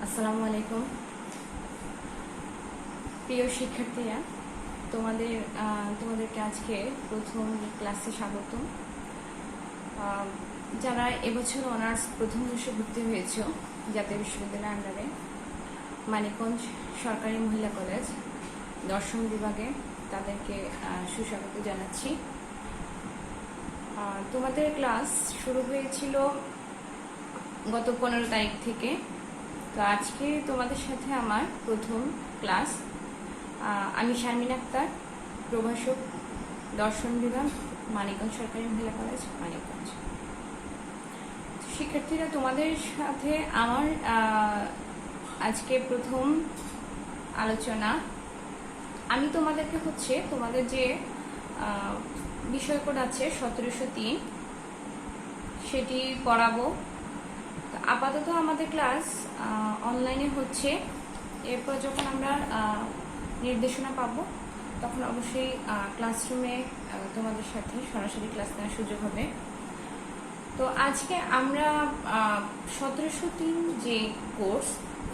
আসসালামু আলাইকুম প্রিয় শিক্ষার্থীরা, তোমাদেরকে আজকে প্রথম ক্লাসে স্বাগতম। যারা এবছর অনার্স প্রথম বর্ষে ভর্তি হয়েছে জাতীয় বিশ্ববিদ্যালয়ের আন্ডারে মানিকগঞ্জ সরকারি মহিলা কলেজ দর্শন বিভাগে, তাদেরকে সুস্বাগত জানাচ্ছি। তোমাদের ক্লাস শুরু হয়েছিল গত 15 তারিখ থেকে। তো আজকে তোমাদের সাথে আমার প্রথম ক্লাস। আমি শারমিন আক্তার, প্রভাষক, দর্শন বিভাগ, মানিকগঞ্জ সরকারি মহিলা কলেজ, মানিকগঞ্জ। শিক্ষার্থীরা, তোমাদের সাথে আমার আজকে প্রথম আলোচনা। আমি তোমাদেরকে তোমাদের যে বিষয় কোড আছে 1703 সেটি পড়াবো। আপাতত আমাদের ক্লাস অনলাইনে হচ্ছে। এরপর যখন আমরা নির্দেশনা পাবো তখন অবশ্যই ক্লাসরুমে তোমাদের সাথে সরাসরি ক্লাস নেওয়ার সুযোগ হবে। তো আজকে আমরা 1703 যে কোর্স,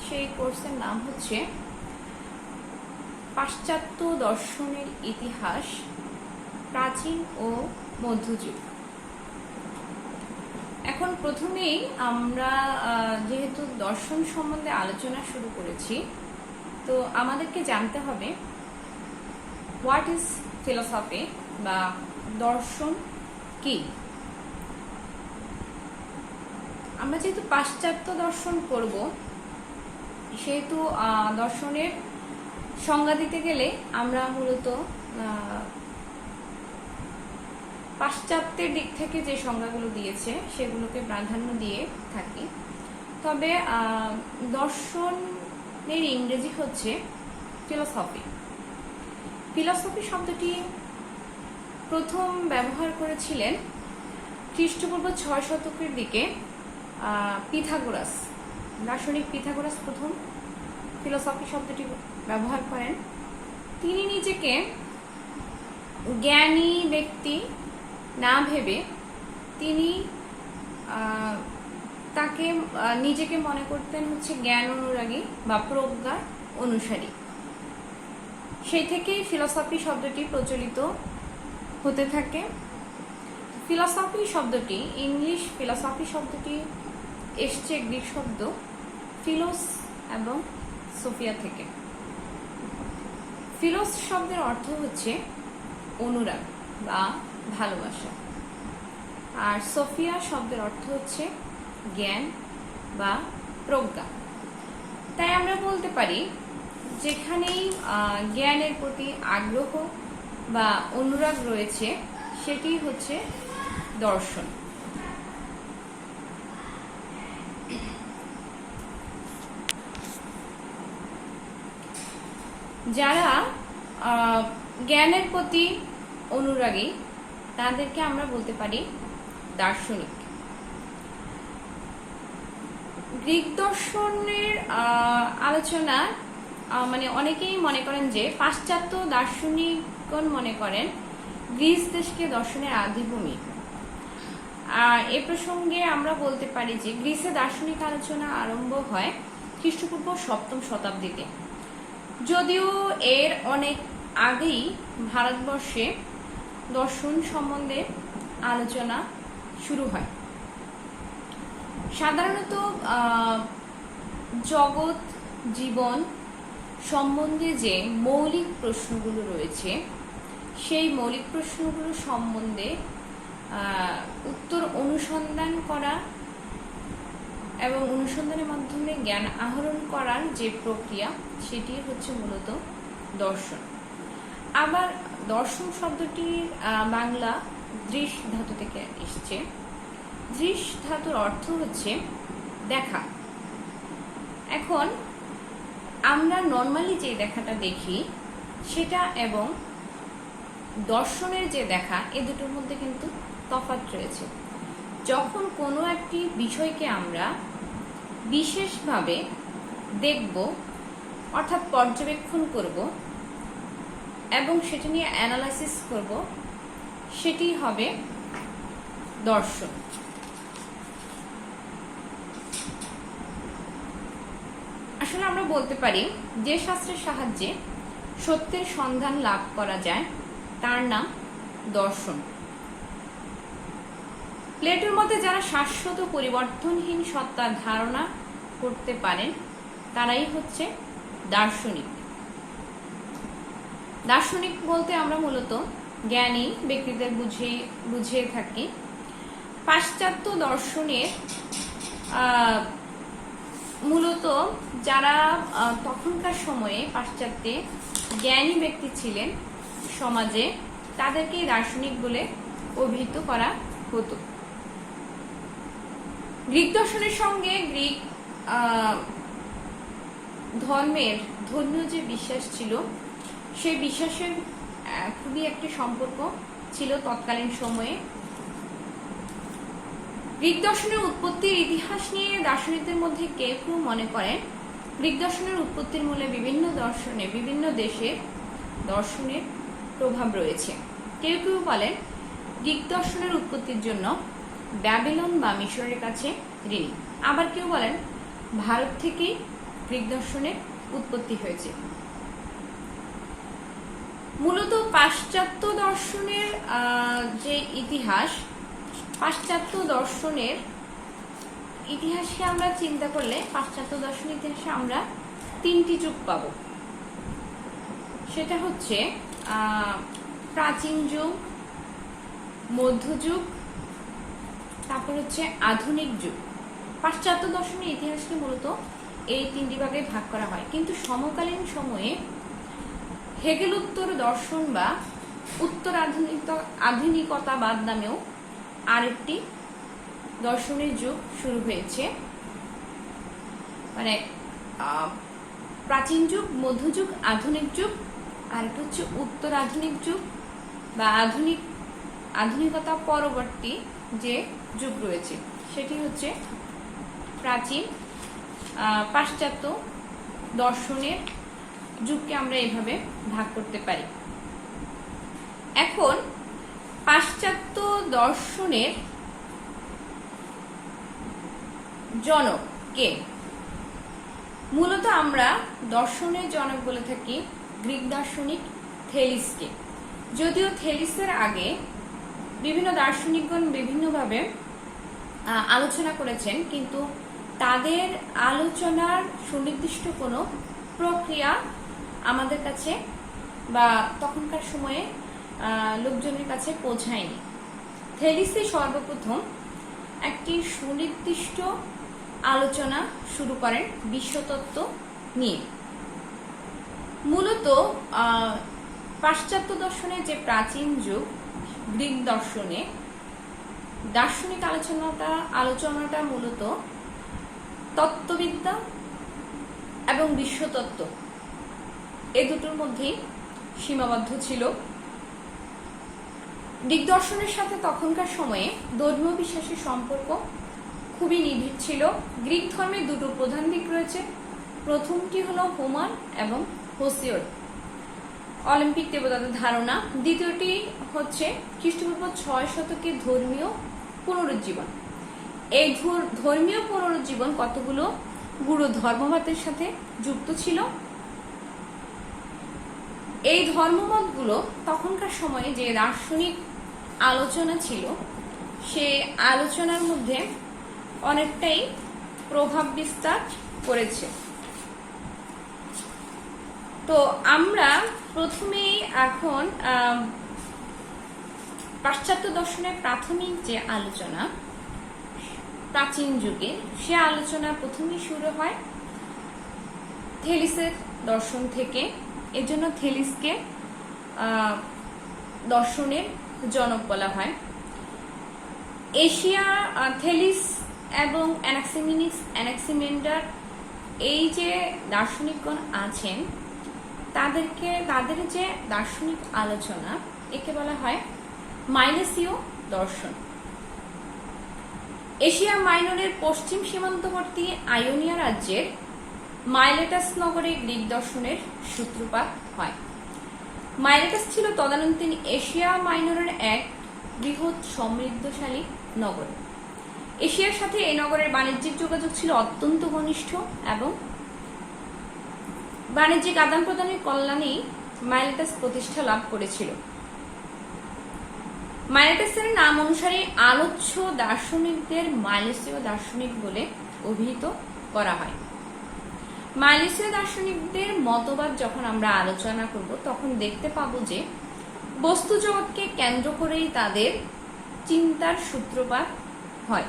সেই কোর্সের নাম হচ্ছে পাশ্চাত্য দর্শনের ইতিহাস, প্রাচীন ও মধ্যযুগ। এখন প্রথমেই আমরা যেহেতু দর্শন সম্বন্ধে আলোচনা শুরু করেছি, তো আমাদেরকে জানতে হবে হোয়াট ইজ ফিলোসফি বা দর্শন কি। আমরা যেহেতু পাশ্চাত্য দর্শন করব, সেহেতু দর্শনের সংজ্ঞা দিতে গেলে আমরা মূলত পাশ্চাত্যের দিক থেকে যে সংজ্ঞাগুলো দিয়েছে সেগুলোকে প্রাধান্য দিয়ে থাকি। তবে দর্শনের ইংরেজি হচ্ছে ফিলোসফি। ফিলোসফি শব্দটি প্রথম ব্যবহার করেছিলেন খ্রিস্টপূর্ব 6 শতকের দিকে পিথাগোরাস। দার্শনিক পিথাগোরাস প্রথম ফিলোসফি শব্দটি ব্যবহার করেন। তিনি নিজেকে জ্ঞানী ব্যক্তি না ভেবে তিনি তাকে নিজেকে মনে করতেন হচ্ছে জ্ঞান অনুরাগী বা প্রজ্ঞার অনুসারী। সেই থেকেই ফিলোসফি শব্দটি প্রচলিত হতে থাকে। ফিলোসফি শব্দটি, ইংলিশ ফিলোসফি শব্দটি এসছে গ্রিক শব্দ ফিলোস এবং সোফিয়া থেকে। ফিলোস শব্দের অর্থ হচ্ছে অনুরাগ বা ভালোবাসা, আর সোফিয়া শব্দের অর্থ হচ্ছে জ্ঞান বা প্রজ্ঞা। তাই আমরা বলতে পারি যেখানেই জ্ঞানের প্রতি আগ্রহ বা অনুরাগ রয়েছে সেটি হচ্ছে দর্শন। যারা জ্ঞানের প্রতি অনুরাগী তাদেরকে আমরা বলতে পারি দার্শনিক। গ্রিক দর্শনের আলোচনা অনেকেই মনে করেন যে পাশ্চাত্য দার্শনিকগণ মনে করেন গ্রিস দেশকে দর্শনের আদিভূমি। আর এ প্রসঙ্গে আমরা বলতে পারি যে গ্রিসে দার্শনিক আলোচনা আরম্ভ হয় খ্রিস্টপূর্ব 7ম শতাব্দীতে, যদিও এর অনেক আগেই ভারতবর্ষে দর্শন সম্বন্ধে আলোচনা শুরু হয়। সাধারণত জগৎ জীবন সম্বন্ধে যে মৌলিক প্রশ্নগুলো রয়েছে সেই মৌলিক প্রশ্নগুলো সম্বন্ধে উত্তর অনুসন্ধান করা এবং অনুসন্ধানের মাধ্যমে জ্ঞান আহরণ করার যে প্রক্রিয়া, সেটি হচ্ছে মূলত দর্শন। আবার দর্শন শব্দটির বাংলা দৃশ ধাতু থেকে এসছে। দৃশ ধাতুর অর্থ হচ্ছে দেখা। এখন আমরা নর্মালি যে দেখাটা দেখি সেটা এবং দর্শনের যে দেখা, এ দুটোর মধ্যে কিন্তু তফাৎ রয়েছে। যখন কোনো একটি বিষয়কে আমরা বিশেষভাবে দেখব, অর্থাৎ পর্যবেক্ষণ করব এবং সেটা নিয়ে অ্যানালাইসিস করব, সেটি হবে দর্শন। আসলে আমরা বলতে পারি যে শাস্ত্রের সাহায্যে সত্যের সন্ধান লাভ করা যায় তার নাম দর্শন। প্লেটোর মতে যারা শাশ্বত পরিবর্তনহীন সত্তার ধারণা করতে পারেন তারাই হচ্ছে দার্শনিক। দার্শনিক বলতে আমরা মূলত জ্ঞানী ব্যক্তিদের বুঝিয়ে থাকি। পাশ্চাত্য দর্শনের মূলত যারা তখনকার সময়ে পাশ্চাত্যে জ্ঞানী ব্যক্তি ছিলেন সমাজে, তাদেরকে দার্শনিক বলে অভিহিত করা হতো। গ্রিক দর্শনের সঙ্গে গ্রিক ধর্মীয় যে বিশ্বাস ছিল সেই বিশ্বাসের খুবই একটি সম্পর্ক ছিল তৎকালীন সময়ে। গ্রিক দর্শনের উৎপত্তির ইতিহাস নিয়ে দার্শনিকদের মধ্যে কেউ কেউ মনে করেন গ্রিক দর্শনের উৎপত্তির মূলে বিভিন্ন দেশের দর্শনের প্রভাব রয়েছে। কেউ কেউ বলেন গ্রিক দর্শনের উৎপত্তির জন্য ব্যাবিলন বা মিশরের কাছে ঋণী। আবার কেউ বলেন ভারত থেকেই গ্রিক দর্শনের উৎপত্তি হয়েছে। মূলত পাশ্চাত্য দর্শনের যে ইতিহাস, পাশ্চাত্য দর্শনের ইতিহাসকে আমরা চিন্তা করলে পাশ্চাত্য দর্শনের ইতিহাসে আমরা তিনটি যুগ পাব। সেটা হচ্ছে প্রাচীন যুগ, মধ্যযুগ, তারপর হচ্ছে আধুনিক যুগ। পাশ্চাত্য দর্শনের ইতিহাসকে মূলত এই তিনটি ভাগে ভাগ করা হয়। কিন্তু সমকালীন সময়ে হেগেল উত্তর দর্শন বা উত্তর আধুনিকতাবাদ নামেও আরেকটি দর্শনের যুগ শুরু হয়েছে। মানে প্রাচীন যুগ, মধ্যযুগ, আধুনিক যুগ, আর একটা হচ্ছে উত্তর আধুনিক যুগ বা আধুনিকতা পরবর্তী যে যুগ রয়েছে সেটি হচ্ছে প্রাচীন পাশ্চাত্য দর্শনের যুগকে আমরা এইভাবে ভাগ করতে পারি। এখন পাশ্চাত্য দর্শনের জনক কে? মূলত আমরা দর্শনের জনক বলে থাকি গ্রিক দার্শনিক থেলিসকে। যদিও থেলিসের আগে বিভিন্ন দার্শনিকগণ বিভিন্নভাবে আলোচনা করেছেন, কিন্তু তাদের আলোচনার সুনির্দিষ্ট কোনো প্রক্রিয়া আমাদের কাছে বা তখনকার সময়ে লোকজনের কাছে পৌঁছায়নি। থেলিসে সর্বপ্রথম একটি সুনির্দিষ্ট আলোচনা শুরু করেন বিশ্বতত্ত্ব নিয়ে। মূলত পাশ্চাত্য দর্শনের যে প্রাচীন যুগ গ্রিক দর্শনে দার্শনিক আলোচনাটা মূলত তত্ত্ববিদ্যা এবং বিশ্বতত্ত্ব এ দুটোর মধ্যেই সীমাবদ্ধ ছিল। গ্রিক দর্শনের সাথে তখনকার সময়ে ধর্মীয় বিশ্বাসের সম্পর্ক খুবই নিবিড় ছিল। গ্রিক ধর্মের দুটো প্রধান দিক রয়েছে। প্রথমটি হলো হোমার এবং হোসিওর, অলিম্পিক দেবতাদের ধারণা। দ্বিতীয়টি হচ্ছে খ্রিস্টপূর্ব 6 শতকের ধর্মীয় পুনরুজ্জীবন। এই ধর্মীয় পুনরুজ্জীবন কতগুলো গুরু ধর্মমতের সাথে যুক্ত ছিল। এই ধর্মমতগুলো তখনকার সময়ে যে দার্শনিক আলোচনা ছিল সে আলোচনার মধ্যে অনেকটাই প্রভাব বিস্তার করেছে। তো আমরা প্রথমেই এখন পাশ্চাত্য দর্শনের প্রাথমিক যে আলোচনা প্রাচীন যুগে, সে আলোচনা প্রথমেই শুরু হয় থেলিসের দর্শন থেকে। এজন্য থেলিসকে দর্শনের জনক বলা হয়। এশিয়া থেলিস এবং অ্যানাক্সিমেন্ডার এই যে দার্শনিকগণ আছেন তাদের যে দার্শনিক আলোচনা একে বলা হয় মাইলেসীয় দর্শন। এশিয়া মাইনরের পশ্চিম সীমান্তবর্তী আয়োনিয়া রাজ্যের মাইলেটাস নগরে গ্রিক দর্শনের সূত্রপাত হয়। মাইলেটাস ছিল তদানীন্তন এশিয়া মাইনরের এক বৃহৎ সমৃদ্ধশালী নগর। এশিয়ার সাথে এই নগরের বাণিজ্যিক যোগাযোগ ছিল অত্যন্ত ঘনিষ্ঠ এবং বাণিজ্যিক আদান প্রদানের কল্যাণেই মাইলেটাস প্রতিষ্ঠা লাভ করেছিল। মাইলেটাসের নাম অনুসারে আলোচ্য দার্শনিকদের মাইলেসীয় দার্শনিক বলে অভিহিত করা হয়। মাইলেসীয় দার্শনিকদের মতবাদ যখন আমরা আলোচনা করব তখন দেখতে পাবো যে বস্তু জগৎকে কেন্দ্র করেই তাদের চিন্তার সূত্রপাত হয়।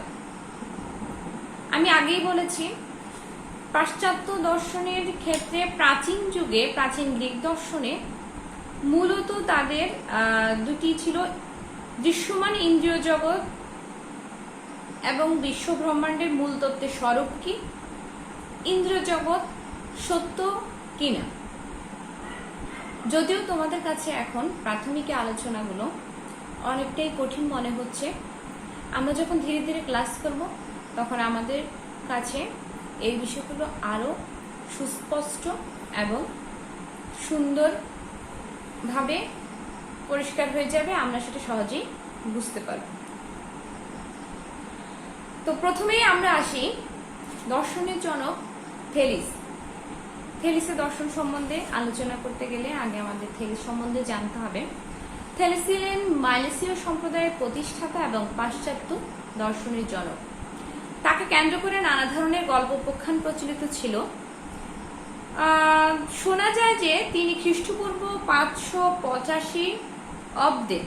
আমি আগেই বলেছি, পাশ্চাত্য দর্শনের ক্ষেত্রে প্রাচীন যুগে প্রাচীন গ্রিক দর্শনে মূলত তাদের দুটি ছিল, দৃশ্যমান ইন্দ্রিয় জগৎ এবং বিশ্ব ব্রহ্মাণ্ডের মূল তত্ত্বের স্বরূপ কি, ইন্দ্রিয় জগৎ সত্য কিনা। যদিও তোমাদের কাছে এখন প্রাথমিক আলোচনাগুলো অনেকটাই কঠিন মনে হচ্ছে, আমরা যখন ধীরে ধীরে ক্লাস করব তখন আমাদের কাছে এই বিষয়গুলো আরো সুস্পষ্ট এবং সুন্দরভাবে পরিষ্কার হয়ে যাবে, আমরা সেটা সহজেই বুঝতে পারব। তো প্রথমেই আমরা আসি দর্শনের জনক থেলিস। থেলিসের দর্শন সম্বন্ধে আলোচনা করতে গেলে আগে আমাদের থেলিস সম্বন্ধে জানতে হবে। থেলিস ছিলেন মাইলেসীয় সম্প্রদায়ের প্রতিষ্ঠাতা এবং পাশ্চাত্য দর্শনের জনক। তাকে কেন্দ্র করে নানা ধরনের গল্প উপখ্যান প্রচলিত ছিল। শোনা যায় যে তিনি খ্রিস্টপূর্ব 585 অব্দে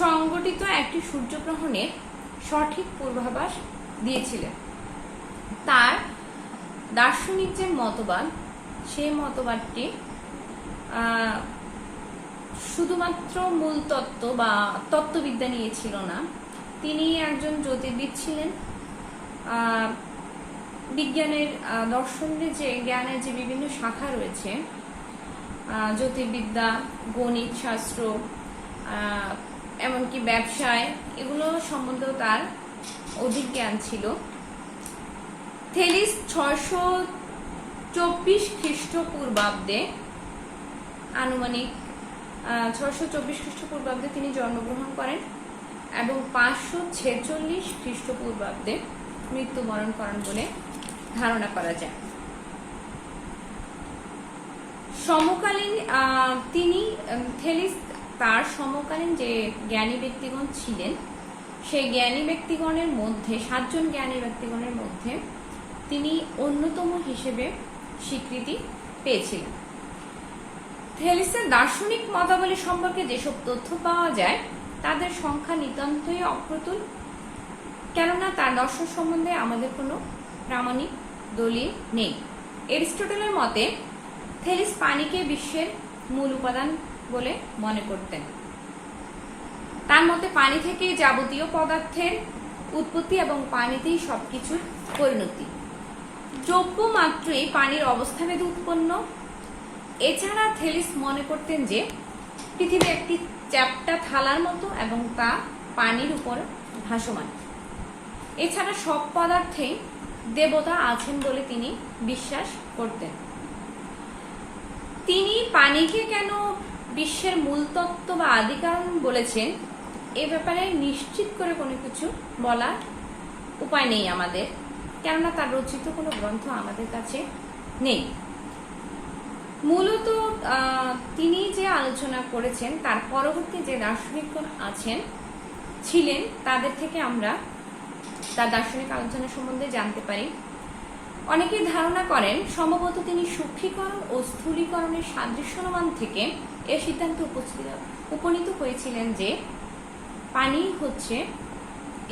সংগঠিত একটি সূর্যগ্রহণের সঠিক পূর্বাভাস দিয়েছিলেন। তার দার্শনিক যে মতবাদ, সেই মতবাদটি শুধুমাত্র মূল তত্ত্ব বা তত্ত্ববিদ্যা নিয়ে ছিল না, তিনি একজন জ্যোতির্বিদ ছিলেন। বিজ্ঞানের দর্শনের যে জ্ঞানের যে বিভিন্ন শাখা রয়েছে, জ্যোতির্বিদ্যা, গণিত শাস্ত্র, এমনকি ব্যবসায়, এগুলো সম্বন্ধেও তার অধিক জ্ঞান ছিল। থেলিস 624 খ্রিস্টপূর্বাব্দে আনুমানিক 624 খ্রিস্টপূর্বাব্দে তিনি জন্মগ্রহণ করেন এবং 546 খ্রিস্টপূর্বাব্দে মৃত্যুবরণ করেন বলে ধারণা করা যায়। সমকালীন তিনি থেলিস তার সমকালীন যে জ্ঞানী ব্যক্তিগণ ছিলেন, সেই জ্ঞানী ব্যক্তিগণের মধ্যে 7 জন জ্ঞানী ব্যক্তিগণের মধ্যে তিনি অন্যতম হিসেবে স্বীকৃতি পেয়েছিলেন। থেলিসের দার্শনিক মতাবলী সম্পর্কে যেসব তথ্য পাওয়া যায় তাদের সংখ্যা নিতান্তই অপ্রতুল, কেননা তার দর্শন সম্বন্ধে আমাদের কোনো প্রামাণিক দলিল নেই। এরিস্টটলের মতে থেলিস পানিকে বিশ্বের মূল উপাদান বলে মনে করতেন। তার মতে পানি থেকে যাবতীয় পদার্থের উৎপত্তি এবং পানিতেই সবকিছুর পরিণতি। দ্রব্য মাত্রই পানির অবস্থাভেদে উৎপন্ন। এছাড়া থেলিস মনে করতেন যে পৃথিবী একটি চ্যাপ্টা থালার মতো এবং তা পানির উপর ভাসমান। এছাড়া সব পদার্থেই দেবতা আছেন বলে তিনি বিশ্বাস করতেন। তিনি পানিকে কেন বিশ্বের মূল তত্ত্ব বা আদি কারণ বলেছেন, এ ব্যাপারে নিশ্চিত করে কোনো কিছু বলার উপায় নেই আমাদের, কেননা তার রচিত কোনো গ্রন্থ আমাদের কাছে নেই। মূলত তিনি যে আলোচনা করেছেন তার পরবর্তী যে দার্শনিকগণ ছিলেন তাদের থেকে আমরা তার দার্শনিক আলোচনা সম্বন্ধে জানতে পারি। অনেকেই ধারণা করেন সম্ভবত তিনি সূক্ষ্মীকরণ ও স্থূলীকরণের সাদৃশ্যমান থেকে এ সিদ্ধান্তে উপনীত হয়েছিলেন যে পানি হচ্ছে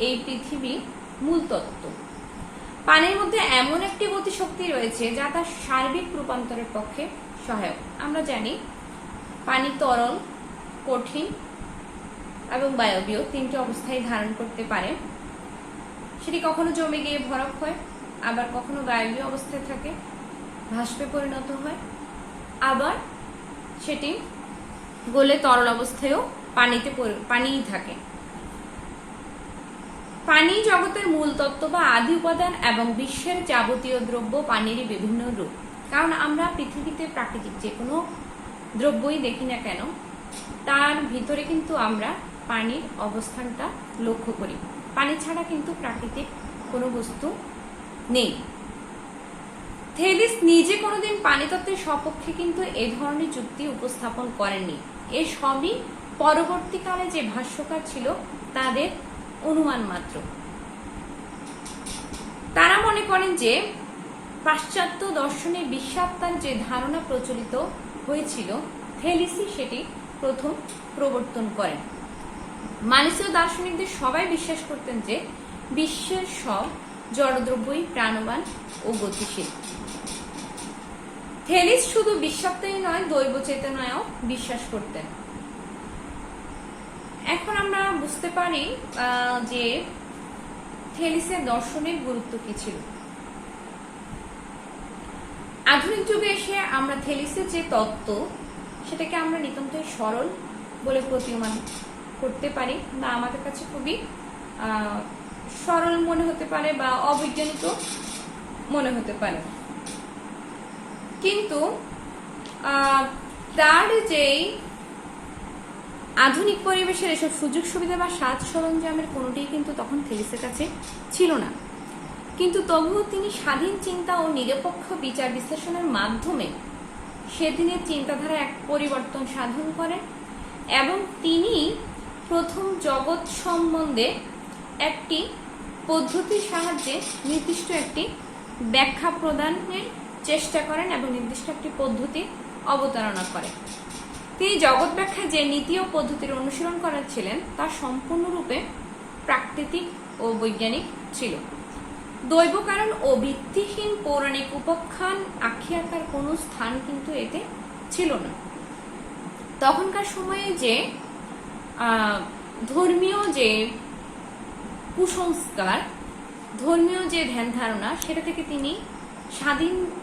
এই পৃথিবীর মূল তত্ত্ব। পানির মধ্যে এমন একটি গতিশক্তি রয়েছে যা তার সার্বিক রূপান্তরের পক্ষে সহায়ক। আমরা জানি পানি তরল, কঠিন এবং বায়বীয় 3টি অবস্থায় ধারণ করতে পারে। সেটি কখনো জমে গিয়ে বরফ হয়, আবার কখনো বায়বীয় অবস্থায় থাকে, ভাস্পে পরিণত হয়, আবার সেটি গলে তরল অবস্থায়ও পানিই থাকে। পানি জগতের মূল তত্ত্ব বা আদি উপাদান এবং বিশ্বের যাবতীয় দ্রব্য পানিরই বিভিন্ন রূপ। কারণ আমরা পৃথিবীতে প্রাকৃতিক যে কোনো দ্রব্যই দেখি না কেন, তার ভিতরে কিন্তু আমরা পানির অবস্থানটা লক্ষ্য করি। পানি ছাড়া কিন্তু প্রাকৃতিক কোনো বস্তু নেই। থেলিস নিজে কোনোদিন পানিতত্ত্বের সপক্ষে কিন্তু এ ধরনের যুক্তি উপস্থাপন করেননি। এ সবই পরবর্তীকালে যে ভাষ্যকার ছিল তাদের অনুমান মাত্র। তারা মনে করেন যে পাশ্চাত্য দর্শনে বিশ্বাত্মার যে ধারণা প্রচলিত হয়েছিল, থেলিসই সেটি প্রথম প্রবর্তন করেন। মানিসীয় দার্শনিকদের সবাই বিশ্বাস করতেন যে বিশ্বের সব জড়দ্রব্যই প্রাণবান ও গতিশীল। থেলিস শুধু বিশ্বাত্মাই নয়, দৈব চেতনায়ও বিশ্বাস করতেন। এখন আমরা বুঝতে পারি যে থেলিসের দর্শনের গুরুত্ব কি ছিল। আধুনিক যুগে এসে আমরা থেলিসের যে তত্ত্ব সেটাকে আমরা নিতান্তই সরল বলে প্রতীয়মান করতে পারি, বা আমাদের কাছে খুবই সরল মনে হতে পারে বা অবৈজ্ঞানিক মনে হতে পারে। কিন্তু তার যেই আধুনিক পরিবেশের এসব সুযোগ সুবিধা বা সাজ সরঞ্জামের কোনোটিই কিন্তু তখন থেলিসের কাছে ছিল না। কিন্তু তবুও তিনি স্বাধীন চিন্তা ও নিরপেক্ষ বিচার বিশ্লেষণের মাধ্যমে সেদিনের চিন্তাধারা এক পরিবর্তন সাধন করেন এবং তিনি প্রথম জগৎ সম্বন্ধে একটি পদ্ধতির সাহায্যে নির্দিষ্ট একটি ব্যাখ্যা প্রদানের চেষ্টা করেন এবং নির্দিষ্ট একটি পদ্ধতি অবতারণা করেন। তিনি জগৎ ব্যাখ্যায় যে নীতি ও পদ্ধতির অনুসরণ করেছিলেন তা সম্পূর্ণরূপে প্রাকৃতিক ও বৈজ্ঞানিক ছিল। দৈব কারণ ও ভিত্তিহীন পৌরাণিক উপাখ্যান আখ্যাকার কোনো স্থান কিন্তু এতে ছিল না। তখনকার সময়ে যে ধর্মীয় যে কুসংস্কার, ধর্মীয় যে ধ্যান ধারণা, সেটা থেকে তিনি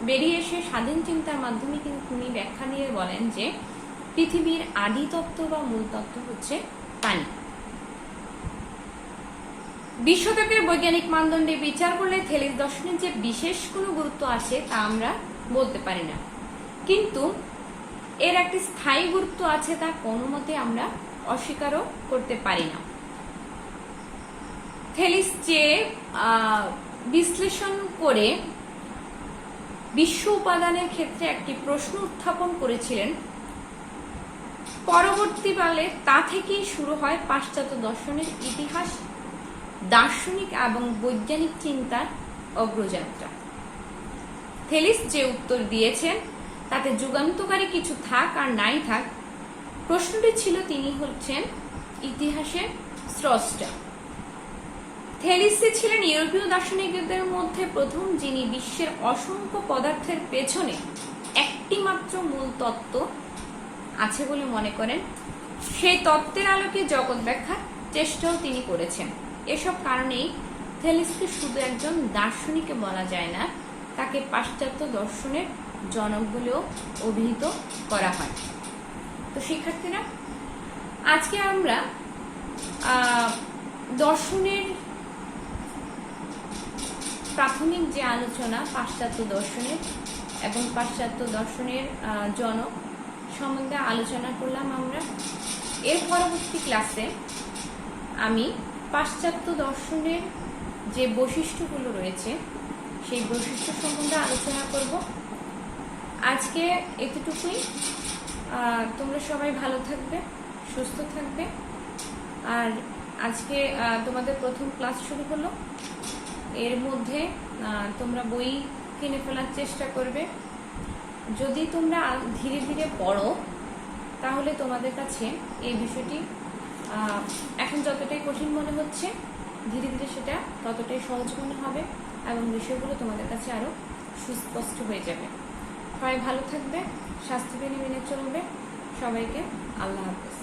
বেরিয়ে এসে স্বাধীন চিন্তার মাধ্যমে কিন্তু তিনি ব্যাখ্যা দিয়ে বলেন যে পৃথিবীর আদি তত্ত্ব বা মূল তত্ত্ব হচ্ছে পানি। বিশ্বতকের বৈজ্ঞানিক মানদণ্ডে বিচার করলে থেলিস দর্শনের যে বিশেষ কোনো গুরুত্ব আছে তা আমরা বলতে পারি না, কিন্তু এর একটি স্থায়ী গুরুত্ব আছে তা কোনো মতে আমরা অস্বীকারও করতে পারি না। থেলিস যে বিশ্লেষণ করে বিশ্ব উপাদানের ক্ষেত্রে একটি প্রশ্ন উত্থাপন করেছিলেন, পরবর্তীকালে তা থেকেই শুরু হয় পাশ্চাত্য দর্শনের ইতিহাস, দার্শনিক এবং বৈজ্ঞানিক চিন্তার অগ্রযাত্রা। থেলিস যে উত্তর দিয়েছেন তাতে যুগান্তকারী কিছু থাক আর নাই থাক, প্রশ্নটি ছিল তিনি হচ্ছেন ইতিহাসের স্রষ্টা। থেলিস ছিলেন ইউরোপীয় দার্শনিকদের মধ্যে প্রথম যিনি বিশ্বের অসংখ্য পদার্থের পেছনে একটি মাত্র মূল তত্ত্ব আছে বলে মনে করেন। সেই তত্ত্বের আলোকে জগৎ ব্যাখ্যার চেষ্টাও তিনি করেছেন। এসব কারণেই থেলিসকে শুধু একজন দার্শনিক বলা যায় না, তাকে পাশ্চাত্য দর্শনের জনক বলেও অভিহিত করা হয়। তো শিক্ষার্থীরা, আজকে আমরা দর্শনের প্রাথমিক যে আলোচনা পাশ্চাত্য দর্শনের এবং পাশ্চাত্য দর্শনের জনক সম্বন্ধে আলোচনা করলাম আমরা। এর পরবর্তী ক্লাসে আমি পাশ্চাত্য দর্শনের যে বৈশিষ্ট্যগুলো রয়েছে সেই বৈশিষ্ট্য সম্বন্ধে আলোচনা করব। আজকে এতটুকুই। তোমরা সবাই ভালো থাকবে, সুস্থ থাকবে। আর আজকে তোমাদের প্রথম ক্লাস শুরু হলো। এর মধ্যে তোমরা বই কিনে ফেলার চেষ্টা করবে। যদি তোমরা ধীরে ধীরে পড়ো তাহলে তোমাদের কাছে এই বিষয়টি এখন যতটাই কঠিন মনে হচ্ছে, ধীরে ধীরে সেটা ততটাই সহজ মনে হবে এবং বিষয়গুলো তোমাদের কাছে আরো সুস্পষ্ট হয়ে যাবে। সবাই ভালো থাকবে, স্বাস্থ্যবিধি মেনে চলবে। সবাইকে আল্লাহ হাফেজ।